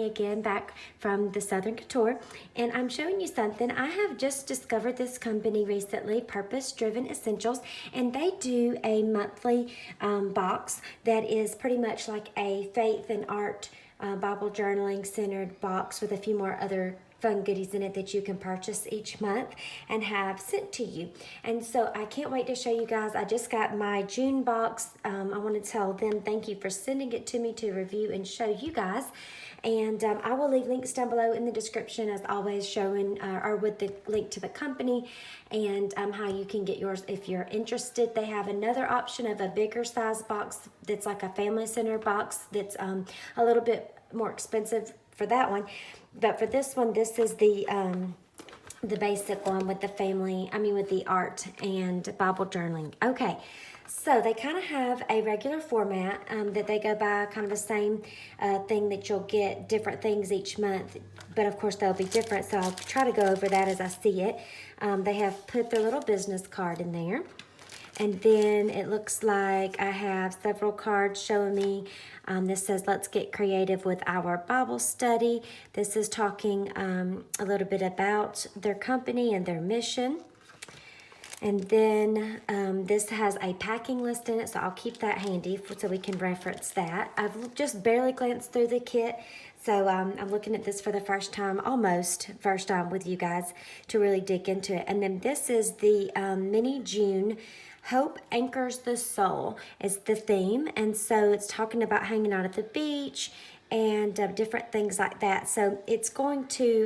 Emily again, back from the Southern Couture, and I'm showing you something. I have just discovered this company recently, Purpose Driven Essentials, and they do a monthly box that is pretty much like a faith and art Bible journaling centered box with a few more other fun goodies in it that you can purchase each month and have sent to you. And so I can't wait to show you guys. I just got my June box. I want to tell them thank you for sending it to me to review and show you guys. And I will leave links down below in the description, as always, showing or with the link to the company and how you can get yours if you're interested. They have another option of a bigger size box that's like a family center box that's a little bit more expensive for that one. But for this one, this is the basic one with the family, with the art and Bible journaling. Okay, so they kind of have a regular format that they go by, kind of the same thing that you'll get different things each month. But of course, they'll be different, so I'll try to go over that as I see it. They have put their little business card in there. And then it looks like I have several cards showing me. This says, let's get creative with our Bible study. This is talking a little bit about their company and their mission. And then this has a packing list in it, so I'll keep that handy so we can reference that. I've just barely glanced through the kit, so I'm looking at this for the first time, almost first time with you guys, to really dig into it. And then this is the mini June Hope Anchors the Soul is the theme, and so it's talking about hanging out at the beach and different things like that. So it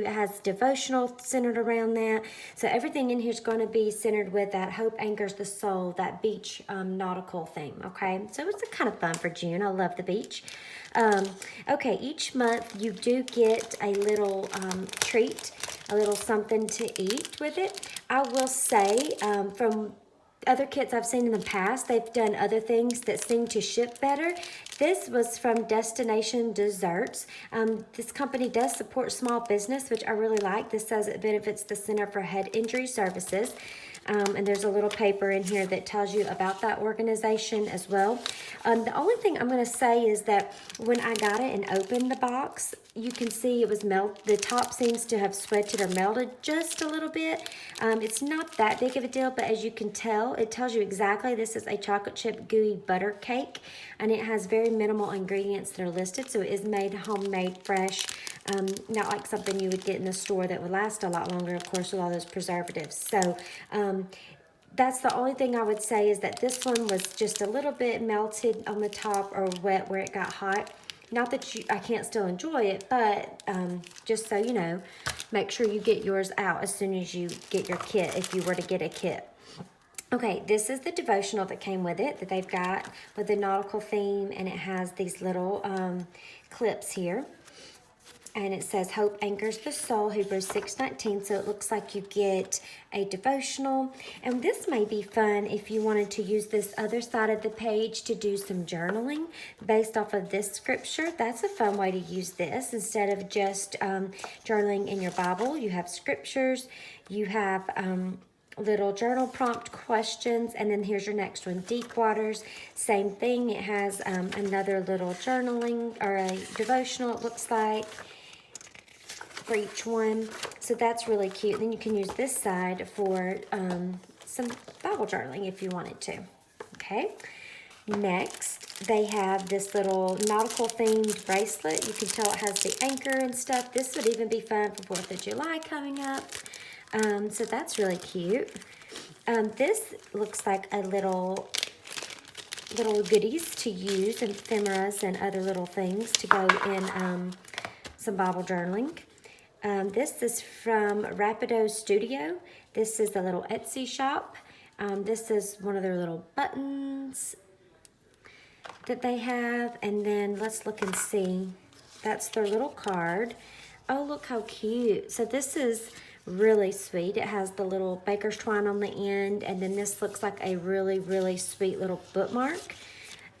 has devotional centered around that. So everything in here is going to be centered with that Hope Anchors the Soul, that beach nautical theme, okay? So it's kind of fun for June. I love the beach. Okay, each month you do get a little treat, a little something to eat with it. I will say from other kits I've seen in the past, they've done other things that seem to ship better. This was from Destination Desserts. This company does support small business, which I really like. This says it benefits the Center for Head Injury Services. And there's a little paper in here that tells you about that organization as well. The only thing I'm going to say is that when I got it and opened the box, you can see it was the top seems to have sweated or melted just a little bit. It's not that big of a deal, but as you can tell, it tells you exactly this is a chocolate chip gooey butter cake, and it has very minimal ingredients that are listed, so it is made homemade, fresh, not like something you would get in the store that would last a lot longer, of course, with all those preservatives. So that's the only thing I would say, is that this one was just a little bit melted on the top or wet where it got hot. Not that I can't still enjoy it, but just so you know, make sure you get yours out as soon as you get your kit, if you were to get a kit. Okay, this is the devotional that came with it, that they've got with the nautical theme, and it has these little clips here. And it says, Hope Anchors the Soul, Hebrews 6:19. So it looks like you get a devotional. And this may be fun if you wanted to use this other side of the page to do some journaling based off of this scripture. That's a fun way to use this. Instead of just journaling in your Bible, you have scriptures, you have little journal prompt questions, and then here's your next one, Deep Waters. Same thing. It has another little journaling or a devotional, it looks like, for each one. So that's really cute. Then you can use this side for some Bible journaling if you wanted to. Okay. Next, they have this little nautical themed bracelet. You can tell it has the anchor and stuff. This would even be fun for 4th of July coming up. So that's really cute. This looks like a little goodies to use, and ephemeras and other little things to go in some Bible journaling. This is from Rapido Studio. This is a little Etsy shop. This is one of their little buttons that they have. And then let's look and see. That's their little card. Oh, look how cute. So this is really sweet. It has the little baker's twine on the end, and then this looks like a really, really sweet little bookmark.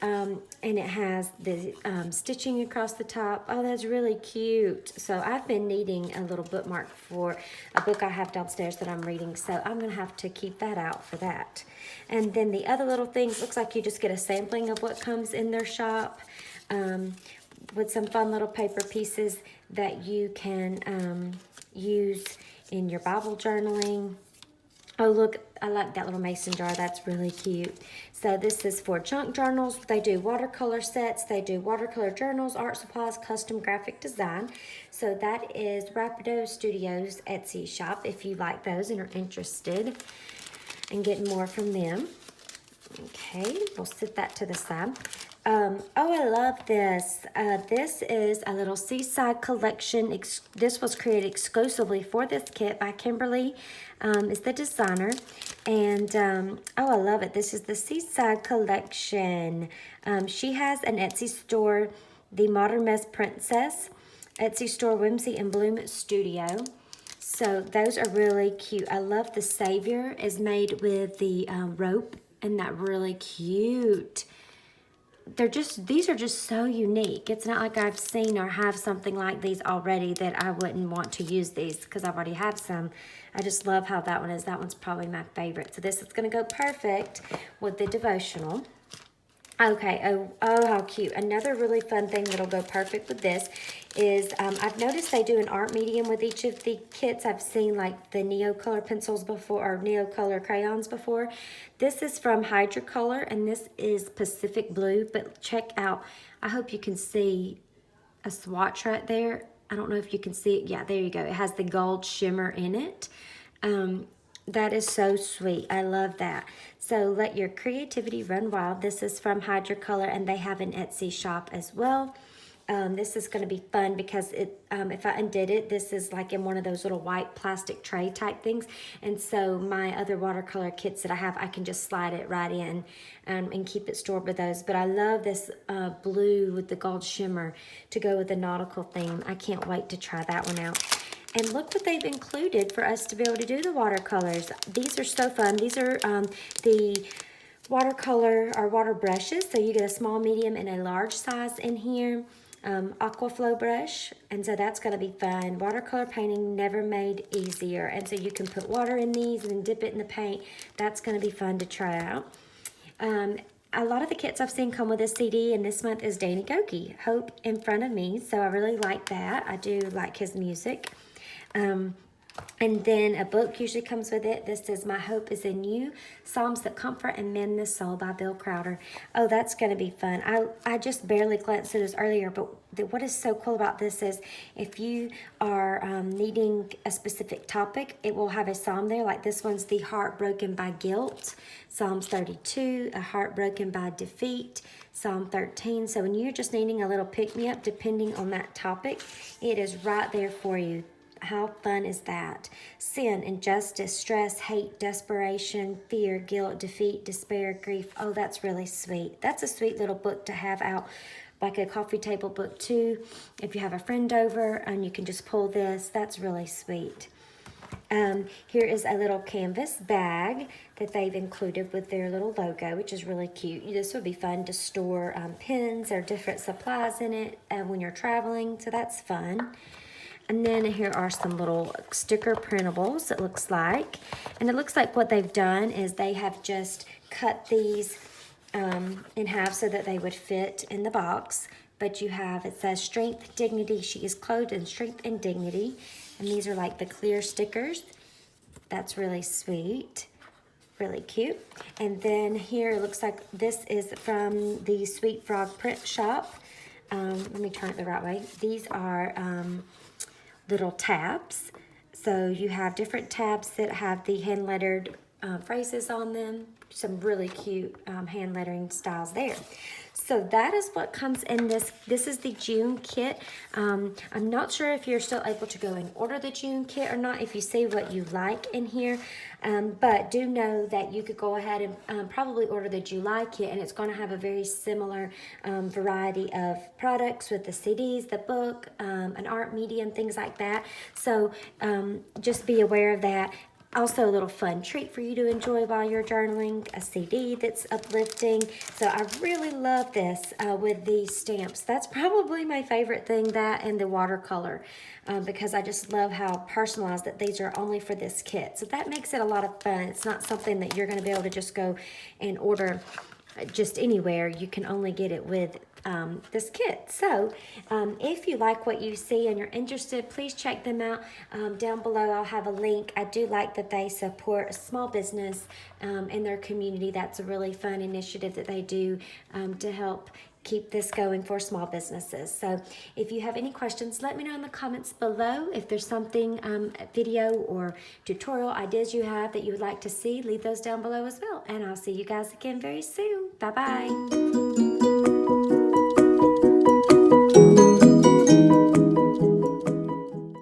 And it has the stitching across the top. Oh, that's really cute. So I've been needing a little bookmark for a book I have downstairs that I'm reading, so I'm going to have to keep that out for that. And then the other little things, looks like you just get a sampling of what comes in their shop. with some fun little paper pieces that you can use in your Bible journaling. Oh, look, I like that little mason jar. That's really cute. So this is for junk journals. They do watercolor sets. They do watercolor journals, art supplies, custom graphic design. So that is Rapido Studios Etsy shop if you like those and are interested in getting more from them. Okay, we'll set that to the side. Oh, I love this. This is a little Seaside Collection. This was created exclusively for this kit by Kimberly, is the designer. And, oh, I love it. This is the Seaside Collection. She has an Etsy store, the Modern Mess Princess, Etsy store, Whimsy and Bloom Studio. So those are really cute. I love the Savior is made with the rope. Isn't that really cute? These are just so unique. It's not like I've seen or have something like these already that I wouldn't want to use these because I've already have some. I just love how that one is. That one's probably my favorite. So this is going to go perfect with the devotional. Okay, oh, how cute. Another really fun thing that'll go perfect with this is I've noticed they do an art medium with each of the kits. I've seen like the Neo Color pencils before, or Neo Color crayons before. This is from Hydrocolor, and this is Pacific Blue, but check out, I hope you can see a swatch right there. I don't know if you can see it. Yeah, there you go. It has the gold shimmer in it. That is so sweet. I love that. So let your creativity run wild. This is from Hydrocolor, and they have an Etsy shop as well. This is going to be fun because if I undid it, this is like in one of those little white plastic tray type things. And so my other watercolor kits that I have, I can just slide it right in and keep it stored with those. But I love this blue with the gold shimmer to go with the nautical theme. I can't wait to try that one out. And look what they've included for us to be able to do the watercolors. These are so fun. These are the watercolor or water brushes. So you get a small, medium, and a large size in here. Aquaflow brush, and so that's going to be fun. Watercolor painting never made easier, and so you can put water in these and dip it in the paint. That's going to be fun to try out. A lot of the kits I've seen come with a CD, and this month is Danny Goki, Hope in Front of Me, so I really like that. I do like his music. And then a book usually comes with it. This is My Hope is in You, Psalms That Comfort and Mend the Soul by Bill Crowder. Oh, that's going to be fun. I just barely glanced at this earlier, but what is so cool about this is if you are needing a specific topic, it will have a psalm there. Like this one's The Heart Broken by Guilt, Psalms 32, A Heart Broken by Defeat, Psalm 13. So when you're just needing a little pick-me-up, depending on that topic, it is right there for you. How fun is that? Sin, injustice, stress, hate, desperation, fear, guilt, defeat, despair, grief. Oh, that's really sweet. That's a sweet little book to have out, like a coffee table book too. If you have a friend over and you can just pull this, that's really sweet. Here is a little canvas bag that they've included with their little logo, which is really cute. This would be fun to store pens or different supplies in it when you're traveling, so that's fun. And then here are some little sticker printables, it looks like. And it looks like what they've done is they have just cut these in half so that they would fit in the box. But you have, it says strength, dignity. She is clothed in strength and dignity. And these are like the clear stickers. That's really sweet. Really cute. And then here it looks like this is from the Sweet Frog Print Shop. Let me turn it the right way. These are little tabs. So you have different tabs that have the hand lettered phrases on them. Some really cute hand lettering styles there. So that is what comes in this. This is the June kit. I'm not sure if you're still able to go and order the June kit or not, if you see what you like in here. But do know that you could go ahead and probably order the July kit, and it's going to have a very similar variety of products with the CDs, the book, an art medium, things like that. So just be aware of that. Also a little fun treat for you to enjoy while you're journaling, a CD that's uplifting. So I really love this with these stamps. That's probably my favorite thing, that and the watercolor, because I just love how personalized that these are only for this kit. So that makes it a lot of fun. It's not something that you're going to be able to just go and order just anywhere. You can only get it with this kit. So if you like what you see and you're interested, please check them out. Down below I'll have a link. I do like that they support a small business in their community. That's a really fun initiative that they do to help keep this going for small businesses. So if you have any questions, let me know in the comments below. If there's something, video or tutorial ideas you have that you would like to see, leave those down below as well. And I'll see you guys again very soon. Bye-bye.